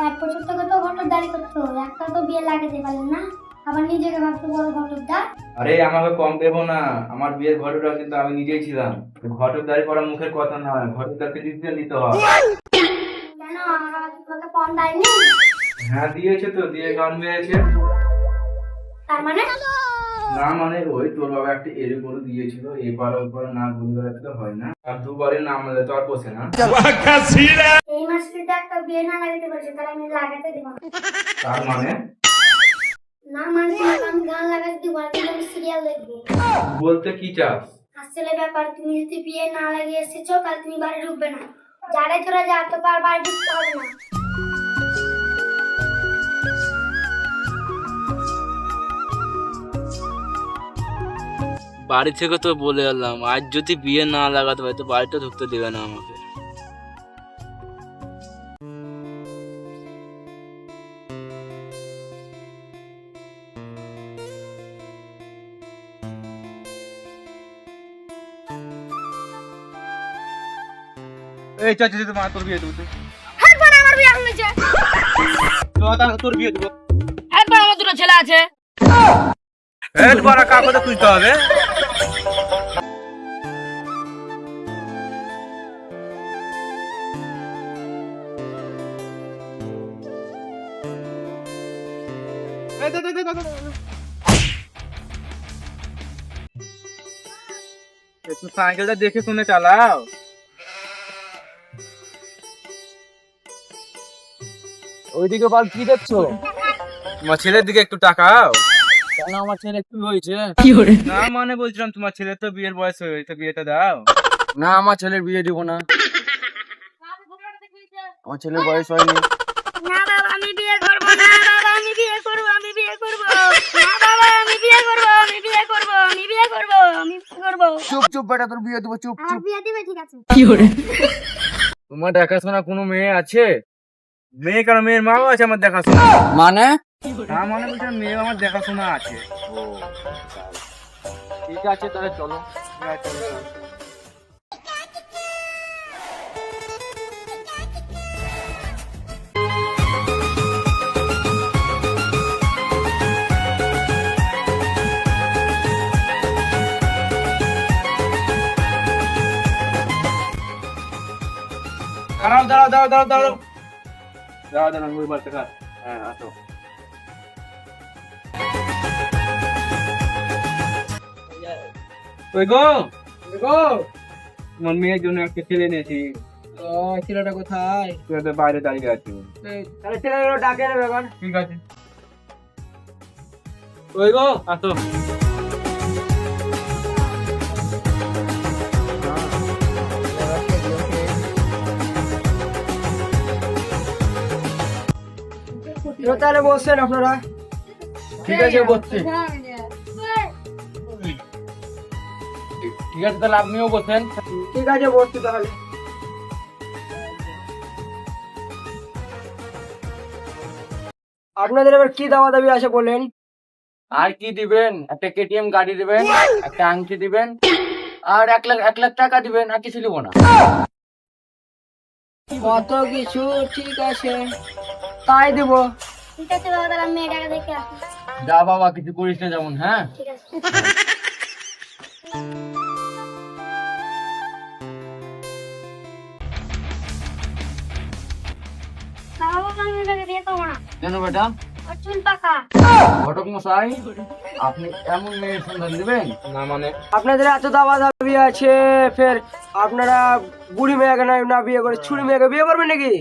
1 বছর থেকে তো ঘটকদারি করতো, একটা তো বিয়ে লাগাতে পারলেন না, আবার নিজেকে ভাবতে বড় ঘটকদার। আরে আমাকে কম দেবো না, আমার বিয়ের ঘটকদার কিন্তু আমি নিজেই ছিলাম। ঘটকদারি করা মুখের কথা নয়, ঘটকদারকে ডিসিশন নিতে হয়। কেন আমার বাবা কি তোমাকে কম দেয়নি? হ্যাঁ দিয়েছে তো, দিয়ে গান মেরেছে। তার মানে না মানে ওই তোর বাবা একটা এরে করে দিয়েছিল, এবার ওপর না ভুল করাতে তো হয় না, আর দুবারে নাম বলে তো আর বসে না। এই মাসটিতে একটা বিয়ে না লাগাতে পারছে, তাহলে আমি লাগাতে দিব না। তার মানে না মানে আমি গান লাগাতে দিব না, কিন্তু আমি সিরিয়াল দেখবো। বলতে কি চাস? আসলে ব্যাপার, তুমি যদি বিয়ে না লাগিয়ে এসেছো তাহলে তুমি বাড়ি ঢুকবে না। যারাই তোরা যা, তোকে আর বাড়ি ঢুকতে হবে না। বাড়ি থেকে তো বলে এলাম, আজ যদি বিয়ে না লাগাতে হয় তো বাড়িটা ঢুকতে দেবে না আমাকে। এই চাচা যদি মা তোর বিয়ে দেবো, একবার আমার বিয়ে হয়েছে, তোর বিয়ে দেবো। একবার আমার দুটো ছেলে আছে। একবার কাগজে তুলতে হবে। একটু সাইকেলটা দেখে শুনে চালাও। ওইদিকে বল কি দেখছো? তোমার ছেলের দিকে একটু তাকাও। কেন আমার ছেলে কি হয়েছে? না মানে বলছিলাম তোমার ছেলের তো বিয়ের বয়স হয়ে গেছে, বিয়েটা দাও। না আমার ছেলের বিয়ে দিব না, আমার ছেলের বয়স হয়নি। না বাবা আমি বিয়ে করব না, বাবা আমি বিয়ে করব, আমি বিয়ে করব না, বাবা আমি বিয়ে করব, আমি বিয়ে করব, আমি বিয়ে করব, আমি বিয়ে করব। চুপ চুপ বেটা, তোর বিয়ে দেবো, চুপ আর চুপ। বিয়ে দিবে, ঠিক আছে। তোমার দেখাশোনা কোনো মেয়ে আছে? মেয়ে কারণ মেয়ের মাও আছে আমার দেখাশোনা। মানে না মানে বলছিলাম মেয়ে আমার দেখাশোনা আছে। ঠিক আছে তাহলে চলো। দাঁড়াও দাঁড়াও দাঁড়াও দাঁড়াও দাঁড়াও দাঁড়াও দাঁড়াও, ওই বাড়িতে কার? হ্যাঁ আসো। ওই গো তোমার মেয়ের জন্য একটা ছেলে নিয়েছি। ছেলেটা কোথায়? ছেলেটা বাইরে দাঁড়িয়ে আছে। তাহলে ছেলেগুলো ডাকে নেবে এবার। ঠিক আছে, ওই গো আসো। তাহলে বসছেন আপনারা? ঠিক আছে বসছি। ঠিক আছে তাহলে আপনিও বসেন। ঠিক আছে বসছি তাহলে। আপনাদের এবার কি দাওয়া দাবি আছে বলেন? আর কি দিবেন? একটা কেটিএম গাড়ি দিবেন, একটা আংটি দিবেন, আর 1 লাখ টাকা দিবেন, আর কিছু দিব না। কত কিছু, ঠিক আছে তাই দিব। ঠিক আছে বাবা, তাহলে আমি মেয়েটাকে দেখে আসি। যা বাবা, কিছু করিস না যেমন। হ্যাঁ ঠিক আছে। না বাবা, আমি মেয়েটাকে বিয়ে করবো না, কেন বেটা? ওর চুল পাকা। ঘটক মশাই, আপনি এমন মেয়ের সন্ধান দিবেন? না মানে আপনাদের এত দাবা দাবি আছে, ফের আপনারা বুড়ি মেয়েকে না বিয়ে করে ছুরি মেয়েকে বিয়ে করবেন নাকি?